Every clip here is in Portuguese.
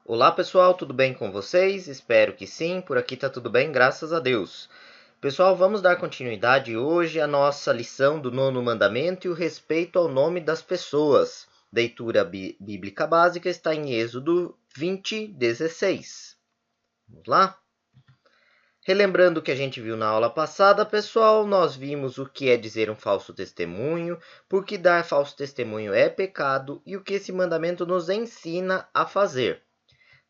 Olá pessoal, tudo bem com vocês? Espero que sim, por aqui tá tudo bem, graças a Deus. Pessoal, vamos dar continuidade hoje à nossa lição do nono mandamento e o respeito ao nome das pessoas. Leitura bíblica básica está em Êxodo 20:16. Vamos lá? Relembrando o que a gente viu na aula passada, pessoal, nós vimos o que é dizer um falso testemunho, porque dar falso testemunho é pecado e o que esse mandamento nos ensina a fazer.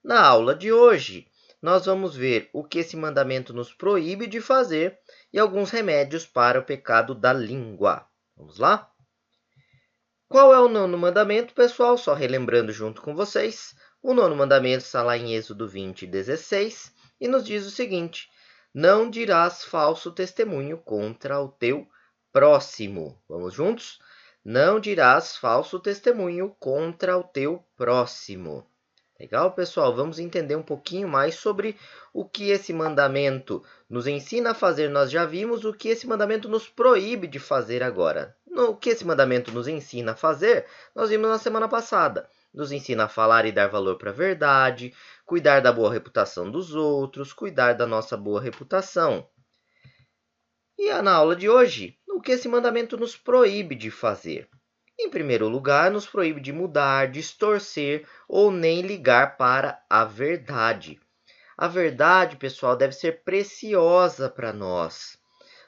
Na aula de hoje, nós vamos ver o que esse mandamento nos proíbe de fazer e alguns remédios para o pecado da língua. Vamos lá? Qual é o nono mandamento, pessoal? Só relembrando junto com vocês. O nono mandamento está lá em Êxodo 20:16 e nos diz o seguinte: não dirás falso testemunho contra o teu próximo. Vamos juntos? Não dirás falso testemunho contra o teu próximo. Legal, pessoal? Vamos entender um pouquinho mais sobre o que esse mandamento nos ensina a fazer. Nós já vimos o que esse mandamento nos proíbe de fazer agora. O que esse mandamento nos ensina a fazer, nós vimos na semana passada. Nos ensina a falar e dar valor para a verdade, cuidar da boa reputação dos outros, cuidar da nossa boa reputação. E na aula de hoje, o que esse mandamento nos proíbe de fazer? Em primeiro lugar, nos proíbe de mudar, distorcer ou nem ligar para a verdade. A verdade, pessoal, deve ser preciosa para nós.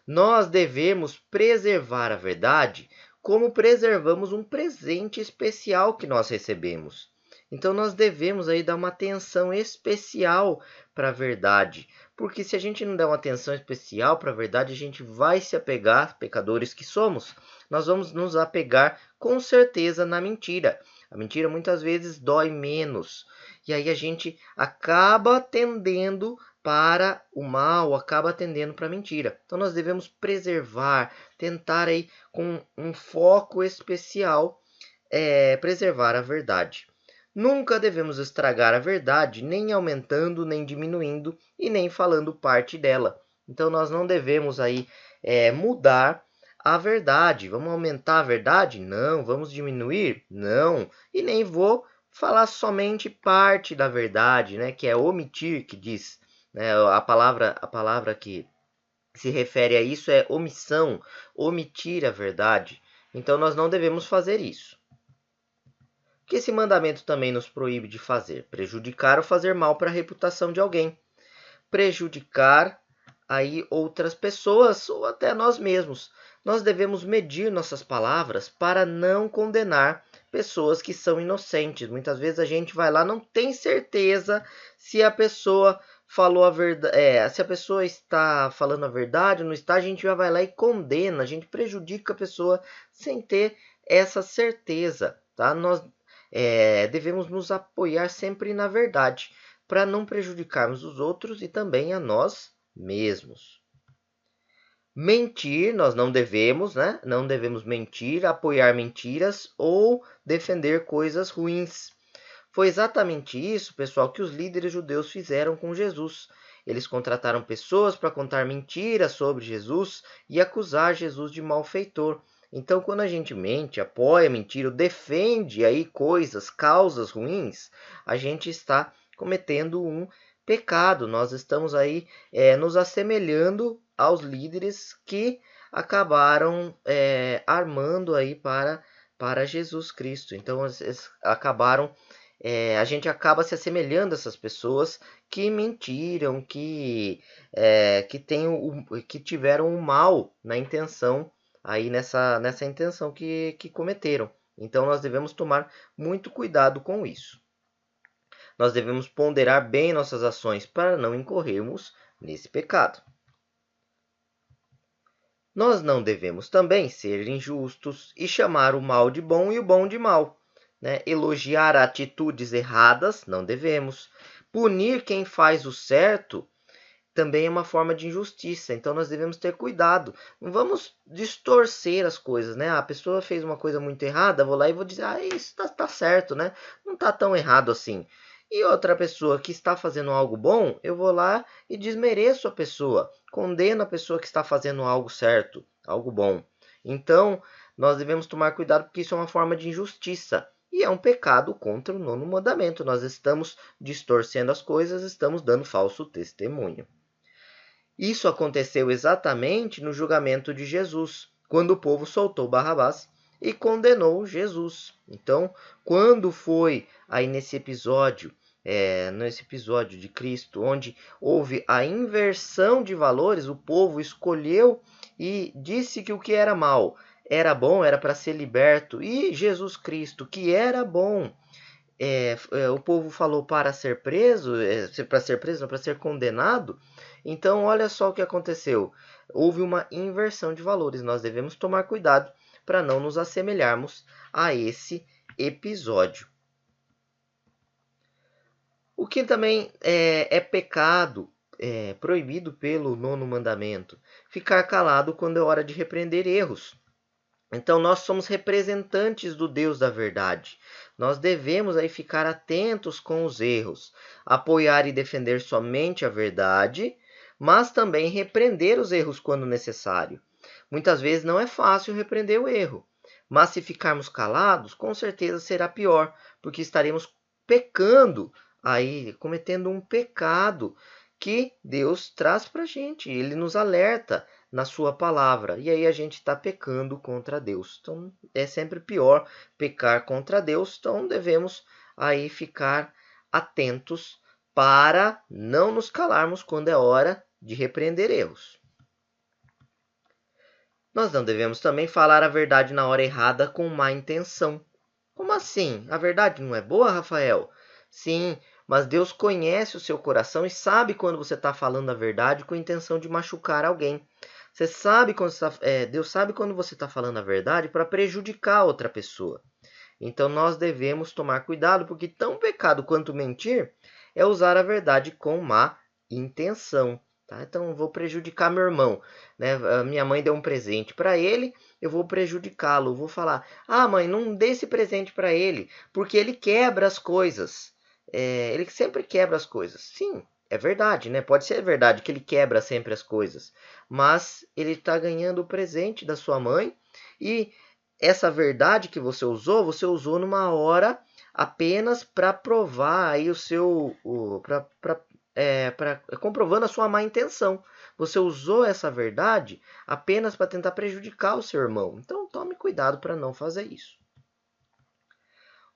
Nós devemos preservar a verdade como preservamos um presente especial que nós recebemos. Então, nós devemos aí dar uma atenção especial para a verdade, porque se a gente não der uma atenção especial para a verdade, a gente vai se apegar, pecadores que somos, nós vamos nos apegar com certeza na mentira. A mentira muitas vezes dói menos, e aí a gente acaba tendendo para o mal, acaba tendendo para a mentira. Então nós devemos preservar, tentar aí com um foco especial, preservar a verdade. Nunca devemos estragar a verdade, nem aumentando, nem diminuindo e nem falando parte dela. Então nós não devemos aí mudar a verdade. Vamos aumentar a verdade? Não. Vamos diminuir? Não. E nem vou falar somente parte da verdade, né? Que é omitir, que diz, né? A palavra que se refere a isso é omissão, omitir a verdade. Então nós não devemos fazer isso. O que esse mandamento também nos proíbe de fazer? Prejudicar ou fazer mal para a reputação de alguém. Prejudicar aí outras pessoas ou até nós mesmos. Nós devemos medir nossas palavras para não condenar pessoas que são inocentes. Muitas vezes a gente vai lá, não tem certeza se a pessoa falou a verdade, se a pessoa está falando a verdade ou não está, a gente já vai lá e condena, a gente prejudica a pessoa sem ter essa certeza, tá? Nós devemos nos apoiar sempre na verdade, para não prejudicarmos os outros e também a nós mesmos. Mentir, nós não devemos, né? Não devemos mentir, apoiar mentiras ou defender coisas ruins. Foi exatamente isso, pessoal, que os líderes judeus fizeram com Jesus. Eles contrataram pessoas para contar mentiras sobre Jesus e acusar Jesus de malfeitor. Então, quando a gente mente, apoia mentira, defende aí coisas, causas ruins, a gente está cometendo um pecado. Nós estamos aí nos assemelhando aos líderes que acabaram armando aí para Jesus Cristo. Então, eles acabaram a gente acaba se assemelhando a essas pessoas que mentiram, que tiveram o mal na intenção, aí nessa intenção que cometeram. Então nós devemos tomar muito cuidado com isso. Nós devemos ponderar bem nossas ações para não incorrermos nesse pecado. Nós não devemos também ser injustos e chamar o mal de bom e o bom de mal. Né? Elogiar atitudes erradas, não devemos. Punir quem faz o certo também é uma forma de injustiça. Então nós devemos ter cuidado. Não vamos distorcer as coisas, né? A pessoa fez uma coisa muito errada, vou lá e vou dizer, isso tá certo, né? Não tá tão errado assim. E outra pessoa que está fazendo algo bom, eu vou lá e desmereço a pessoa, condeno a pessoa que está fazendo algo certo, algo bom. Então, nós devemos tomar cuidado porque isso é uma forma de injustiça. e é um pecado contra o nono mandamento. Nós estamos distorcendo as coisas, estamos dando falso testemunho. Isso aconteceu exatamente no julgamento de Jesus, quando o povo soltou Barrabás e condenou Jesus. Então, quando foi aí nesse episódio de Cristo, onde houve a inversão de valores, o povo escolheu e disse que o que era mal era bom, era para ser liberto, e Jesus Cristo, que era bom, o povo falou para ser preso, para ser condenado. Então, olha só o que aconteceu. Houve uma inversão de valores. Nós devemos tomar cuidado para não nos assemelharmos a esse episódio. O que também é pecado, proibido pelo nono mandamento, ficar calado quando é hora de repreender erros. Então, nós somos representantes do Deus da verdade. Nós devemos aí ficar atentos com os erros, apoiar e defender somente a verdade, mas também repreender os erros quando necessário. Muitas vezes não é fácil repreender o erro, mas se ficarmos calados, com certeza será pior, porque estaremos pecando, aí cometendo um pecado que Deus traz para a gente. Ele nos alerta na sua palavra, e aí a gente está pecando contra Deus. Então, é sempre pior pecar contra Deus, então devemos aí ficar atentos para não nos calarmos quando é hora de repreender erros. Nós não devemos também falar a verdade na hora errada com má intenção. Como assim? A verdade não é boa, Rafael? Sim, mas Deus conhece o seu coração e sabe quando você está falando a verdade com a intenção de machucar alguém. Você sabe quando Deus sabe quando você está falando a verdade para prejudicar outra pessoa. Então nós devemos tomar cuidado, porque tão pecado quanto mentir é usar a verdade com má intenção. Tá? Então eu vou prejudicar meu irmão. Né? A minha mãe deu um presente para ele, eu vou prejudicá-lo. Eu vou falar: ah, mãe, não dê esse presente para ele, porque ele quebra as coisas. Ele sempre quebra as coisas. Sim, é verdade, né? Pode ser verdade que ele quebra sempre as coisas, mas ele está ganhando o presente da sua mãe, e essa verdade que você usou numa hora apenas para provar aí comprovando a sua má intenção. Você usou essa verdade apenas para tentar prejudicar o seu irmão. Então tome cuidado para não fazer isso.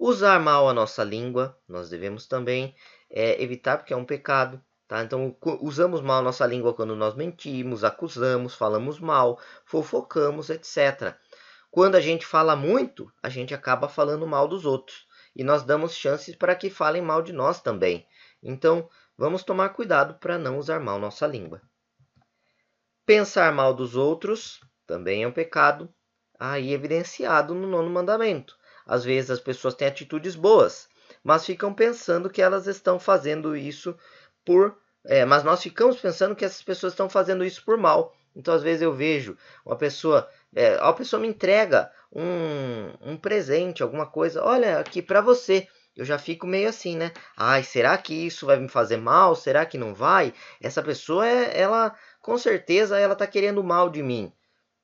Usar mal a nossa língua, nós devemos também evitar, porque é um pecado. Tá? Então, usamos mal a nossa língua quando nós mentimos, acusamos, falamos mal, fofocamos, etc. Quando a gente fala muito, a gente acaba falando mal dos outros. E nós damos chances para que falem mal de nós também. Então, vamos tomar cuidado para não usar mal nossa língua. Pensar mal dos outros também é um pecado, aí evidenciado no nono mandamento. Às vezes as pessoas têm atitudes boas, mas ficam pensando que elas estão fazendo isso mas nós ficamos pensando que essas pessoas estão fazendo isso por mal. Então, às vezes eu vejo a pessoa me entrega um presente, alguma coisa, olha, aqui para você. Eu já fico meio assim, né? Ai, será que isso vai me fazer mal? Será que não vai? Essa pessoa, ela, com certeza, ela está querendo mal de mim.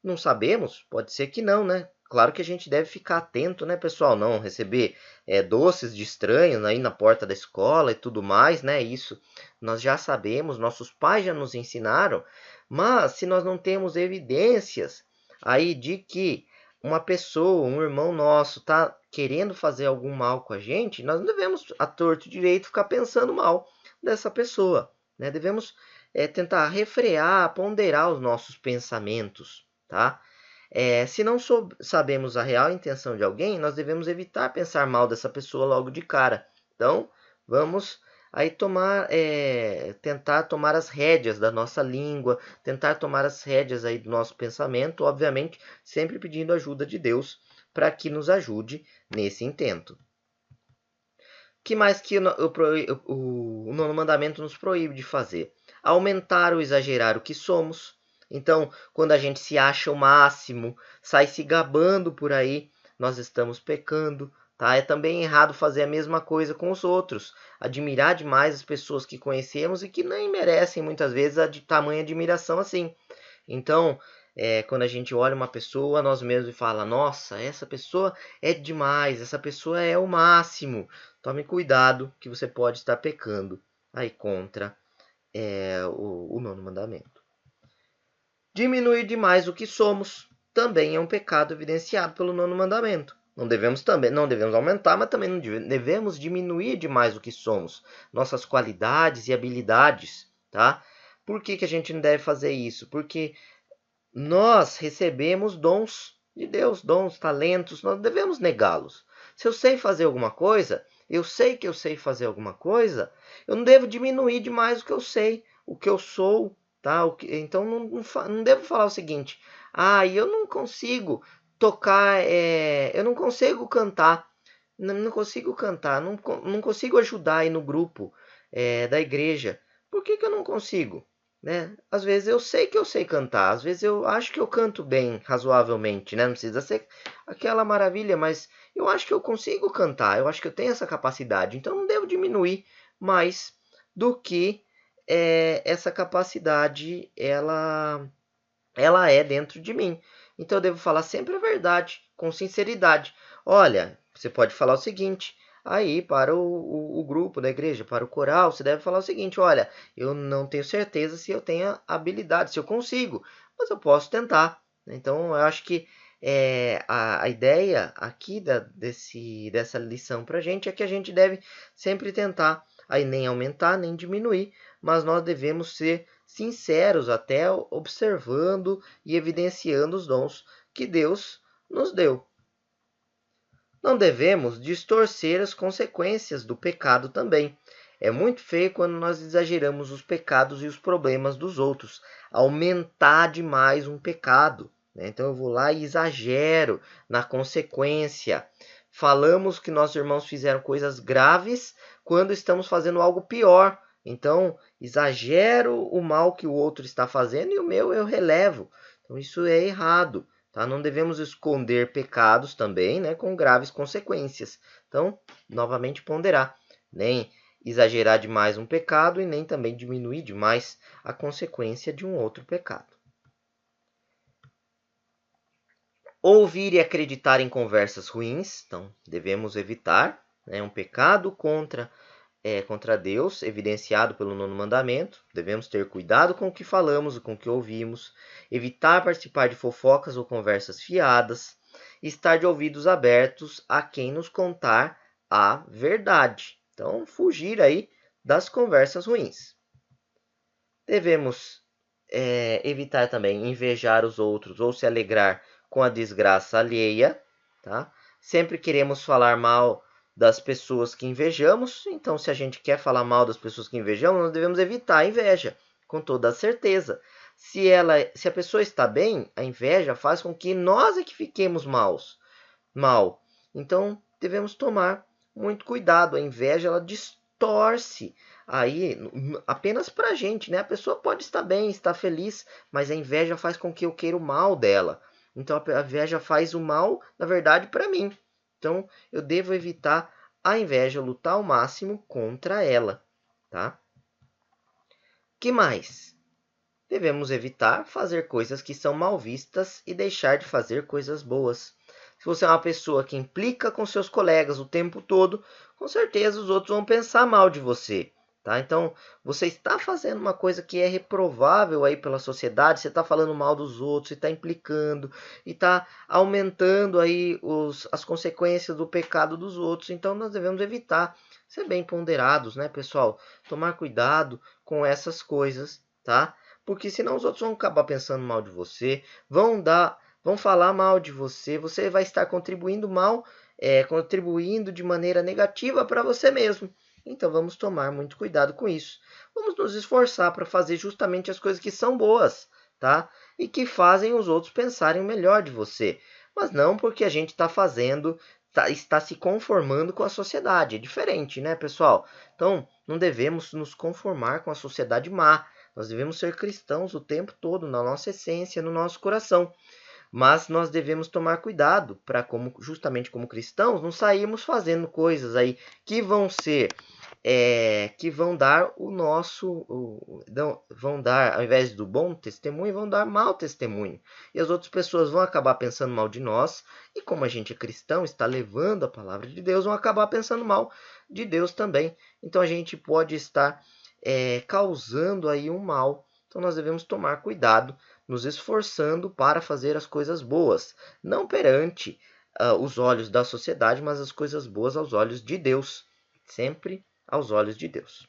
Não sabemos? Pode ser que não, né? Claro que a gente deve ficar atento, né, pessoal? Não receber doces de estranhos aí na porta da escola e tudo mais, né? Isso nós já sabemos, nossos pais já nos ensinaram. Mas se nós não temos evidências aí de que uma pessoa, um irmão nosso, está querendo fazer algum mal com a gente, nós não devemos, a torto e direito, ficar pensando mal dessa pessoa. Né? Devemos tentar refrear, ponderar os nossos pensamentos. Tá? Se não sabemos a real intenção de alguém, nós devemos evitar pensar mal dessa pessoa logo de cara. Então, vamos aí tentar tomar as rédeas da nossa língua, tentar tomar as rédeas aí do nosso pensamento, obviamente sempre pedindo ajuda de Deus para que nos ajude nesse intento. O que mais que o nono mandamento nos proíbe de fazer? Aumentar ou exagerar o que somos. Então, quando a gente se acha o máximo, sai se gabando por aí, nós estamos pecando. Tá? É também errado fazer a mesma coisa com os outros. Admirar demais as pessoas que conhecemos e que nem merecem muitas vezes tamanha admiração assim. Então, quando a gente olha uma pessoa, nós mesmos e fala, nossa, essa pessoa é demais, essa pessoa é o máximo. Tome cuidado que você pode estar pecando aí contra o nono mandamento. Diminuir demais o que somos também é um pecado evidenciado pelo nono mandamento. Não devemos aumentar, mas também não devemos diminuir demais o que somos, nossas qualidades e habilidades, tá? Por que a gente não deve fazer isso? Porque nós recebemos dons de Deus, dons, talentos, nós devemos negá-los. Se eu sei fazer alguma coisa, eu sei que eu sei fazer alguma coisa, eu não devo diminuir demais o que eu sei, o que eu sou, tá? Então não devo falar o seguinte, eu não consigo tocar, eu não consigo cantar, não consigo cantar, não consigo ajudar aí no grupo da igreja. Por que eu não consigo? Né? Às vezes eu sei que eu sei cantar, às vezes eu acho que eu canto bem, razoavelmente, né? Não precisa ser aquela maravilha, mas eu acho que eu consigo cantar, eu acho que eu tenho essa capacidade, então não devo diminuir mais do que essa capacidade ela é dentro de mim. Então eu devo falar sempre a verdade, com sinceridade. Olha, você pode falar o seguinte, aí para o grupo da igreja, para o coral, você deve falar o seguinte, olha, eu não tenho certeza se eu tenho habilidade, se eu consigo, mas eu posso tentar. Então eu acho que a ideia aqui dessa lição para a gente é que a gente deve sempre tentar aí nem aumentar, nem diminuir, mas nós devemos ser sinceros até observando e evidenciando os dons que Deus nos deu. Não devemos distorcer as consequências do pecado também. É muito feio quando nós exageramos os pecados e os problemas dos outros, aumentar demais um pecado. Né? Então eu vou lá e exagero na consequência. Falamos que nossos irmãos fizeram coisas graves quando estamos fazendo algo pior. Então, exagero o mal que o outro está fazendo e o meu eu relevo. Então, isso é errado. Tá? Não devemos esconder pecados também, né, com graves consequências. Então, novamente ponderar. Nem exagerar demais um pecado e nem também diminuir demais a consequência de um outro pecado. Ouvir e acreditar em conversas ruins, então devemos evitar, né, um pecado contra Deus, evidenciado pelo nono mandamento. Devemos ter cuidado com o que falamos e com o que ouvimos, evitar participar de fofocas ou conversas fiadas, estar de ouvidos abertos a quem nos contar a verdade. Então, fugir aí das conversas ruins. Devemos evitar também invejar os outros ou se alegrar com a desgraça alheia, tá? Sempre queremos falar mal das pessoas que invejamos, então se a gente quer falar mal das pessoas que invejamos, nós devemos evitar a inveja, com toda a certeza. Se a pessoa está bem, a inveja faz com que nós é que fiquemos mal. Então devemos tomar muito cuidado. A inveja ela distorce aí apenas para a gente, né? A pessoa pode estar bem, estar feliz, mas a inveja faz com que eu queira o mal dela. Então a inveja faz o mal, na verdade, para mim. Então eu devo evitar a inveja, lutar ao máximo contra ela, tá? Que mais? Devemos evitar fazer coisas que são mal vistas e deixar de fazer coisas boas. Se você é uma pessoa que implica com seus colegas o tempo todo, com certeza os outros vão pensar mal de você. Tá? Então, você está fazendo uma coisa que é reprovável aí pela sociedade, você está falando mal dos outros, você está implicando e está aumentando aí as consequências do pecado dos outros. Então, nós devemos evitar ser bem ponderados, né, pessoal? Tomar cuidado com essas coisas, tá? Porque senão os outros vão acabar pensando mal de você, vão falar mal de você, você vai estar contribuindo contribuindo de maneira negativa para você mesmo. Então vamos tomar muito cuidado com isso. Vamos nos esforçar para fazer justamente as coisas que são boas, tá? E que fazem os outros pensarem melhor de você. Mas não porque a gente está está se conformando com a sociedade. É diferente, né, pessoal? Então não devemos nos conformar com a sociedade má. Nós devemos ser cristãos o tempo todo, na nossa essência, no nosso coração. Mas nós devemos tomar cuidado para, justamente como cristãos, não sairmos fazendo coisas aí que vão ser que vão dar vão dar, ao invés do bom testemunho, vão dar mau testemunho. E as outras pessoas vão acabar pensando mal de nós, e como a gente é cristão, está levando a palavra de Deus, vão acabar pensando mal de Deus também. Então a gente pode estar causando aí um mal. Então nós devemos tomar cuidado, nos esforçando para fazer as coisas boas, não perante os olhos da sociedade, mas as coisas boas aos olhos de Deus, sempre aos olhos de Deus.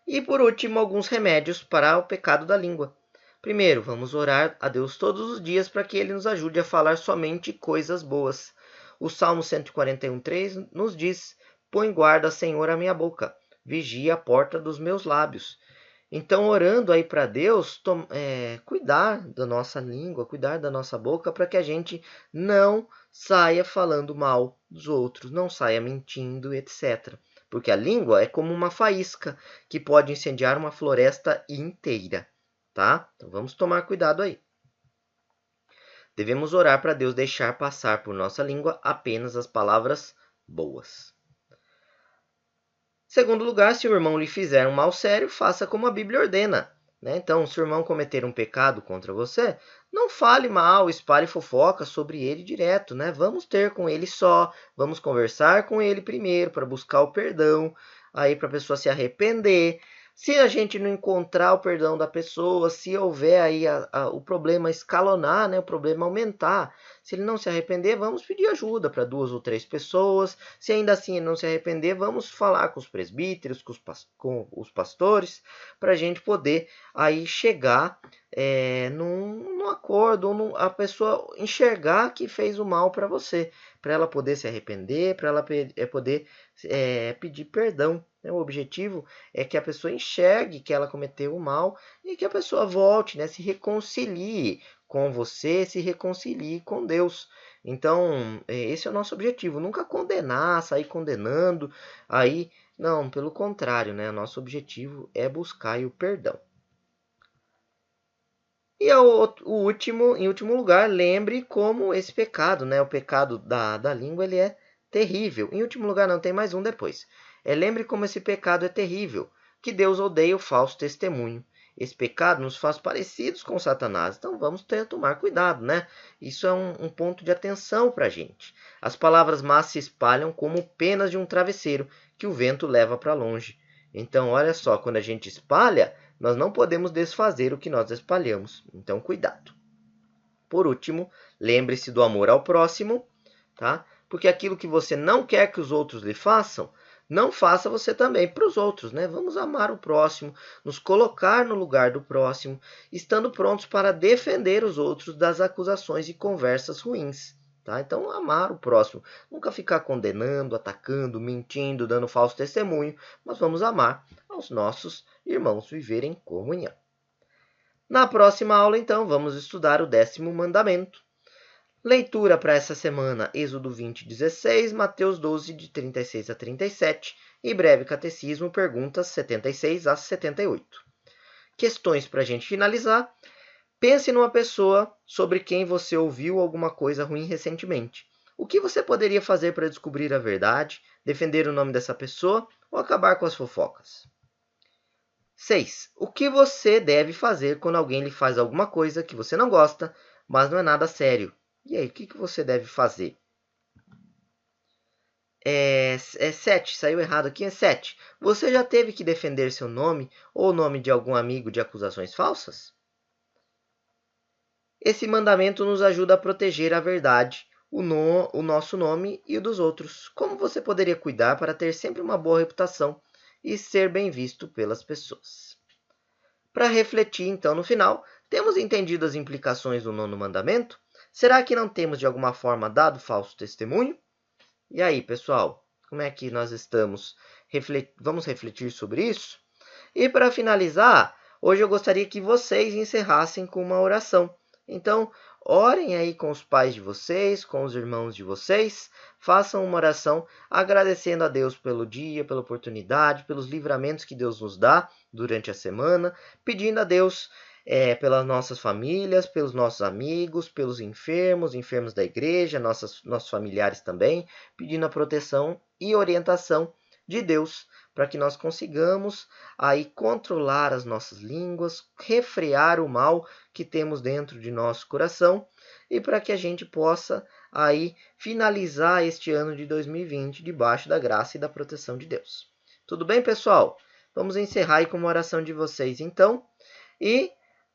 E por último, alguns remédios para o pecado da língua. Primeiro, vamos orar a Deus todos os dias para que Ele nos ajude a falar somente coisas boas. O Salmo 141:3 nos diz: põe guarda, Senhor, a minha boca, vigia a porta dos meus lábios. Então, orando aí para Deus, cuidar da nossa língua, cuidar da nossa boca, para que a gente não saia falando mal dos outros, não saia mentindo, etc. Porque a língua é como uma faísca que pode incendiar uma floresta inteira, tá? Então, vamos tomar cuidado aí. Devemos orar para Deus deixar passar por nossa língua apenas as palavras boas. Segundo lugar, se o irmão lhe fizer um mal sério, faça como a Bíblia ordena. Então, se o irmão cometer um pecado contra você, não fale mal, espalhe fofoca sobre ele direto. Vamos ter com ele só, vamos conversar com ele primeiro para buscar o perdão, aí para a pessoa se arrepender. Se a gente não encontrar o perdão da pessoa, se houver aí o problema escalonar, o problema aumentar, se ele não se arrepender, vamos pedir ajuda para 2 ou 3 pessoas. Se ainda assim ele não se arrepender, vamos falar com os presbíteros, com os pastores, para a gente poder aí chegar num acordo, ou a pessoa enxergar que fez o mal para você, para ela poder se arrepender, para ela poder pedir perdão. O objetivo é que a pessoa enxergue que ela cometeu o mal e que a pessoa volte, se reconcilie com você, se reconcilie com Deus. Então, esse é o nosso objetivo. Nunca condenar, sair condenando. Aí, não, pelo contrário, o nosso objetivo é buscar o perdão. E em último lugar, lembre como esse pecado, o pecado da língua, ele é terrível. Em último lugar, não, tem mais um depois. Lembre como esse pecado é terrível, que Deus odeia o falso testemunho. Esse pecado nos faz parecidos com Satanás, então vamos tomar cuidado, Isso é um ponto de atenção para a gente. As palavras más se espalham como penas de um travesseiro que o vento leva para longe. Então, olha só, quando a gente espalha, nós não podemos desfazer o que nós espalhamos. Então, cuidado. Por último, lembre-se do amor ao próximo, tá? Porque aquilo que você não quer que os outros lhe façam, não faça você também para os outros, Vamos amar o próximo, nos colocar no lugar do próximo, estando prontos para defender os outros das acusações e conversas ruins, tá? Então, amar o próximo, nunca ficar condenando, atacando, mentindo, dando falso testemunho, mas vamos amar aos nossos irmãos, viver em comunhão. Na próxima aula, então, vamos estudar o 10º mandamento. Leitura para essa semana, Êxodo 20:16, Mateus 12, de 36 a 37 e breve catecismo, perguntas 76 a 78. Questões para a gente finalizar. Pense numa pessoa sobre quem você ouviu alguma coisa ruim recentemente. O que você poderia fazer para descobrir a verdade, defender o nome dessa pessoa ou acabar com as fofocas? 6. O que você deve fazer quando alguém lhe faz alguma coisa que você não gosta, mas não é nada sério? E aí, o que você deve fazer? 7, saiu errado aqui, é 7. Você já teve que defender seu nome ou o nome de algum amigo de acusações falsas? Esse mandamento nos ajuda a proteger a verdade, o nosso nome e o dos outros. Como você poderia cuidar para ter sempre uma boa reputação e ser bem visto pelas pessoas? Para refletir, então, no final, temos entendido as implicações do 9º mandamento? Será que não temos, de alguma forma, dado falso testemunho? E aí, pessoal, como é que nós estamos? Vamos refletir sobre isso? E para finalizar, hoje eu gostaria que vocês encerrassem com uma oração. Então, orem aí com os pais de vocês, com os irmãos de vocês, façam uma oração agradecendo a Deus pelo dia, pela oportunidade, pelos livramentos que Deus nos dá durante a semana, pedindo a Deus pelas nossas famílias, pelos nossos amigos, pelos enfermos da igreja, nossos familiares também, pedindo a proteção e orientação de Deus, para que nós consigamos aí controlar as nossas línguas, refrear o mal que temos dentro de nosso coração e para que a gente possa aí finalizar este ano de 2020 debaixo da graça e da proteção de Deus. Tudo bem, pessoal? Vamos encerrar aí com uma oração de vocês, então, e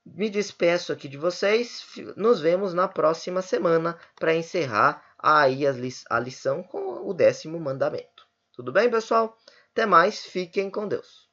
me despeço aqui de vocês. Nos vemos na próxima semana para encerrar aí a lição com o 10º mandamento. Tudo bem, pessoal? Até mais, fiquem com Deus.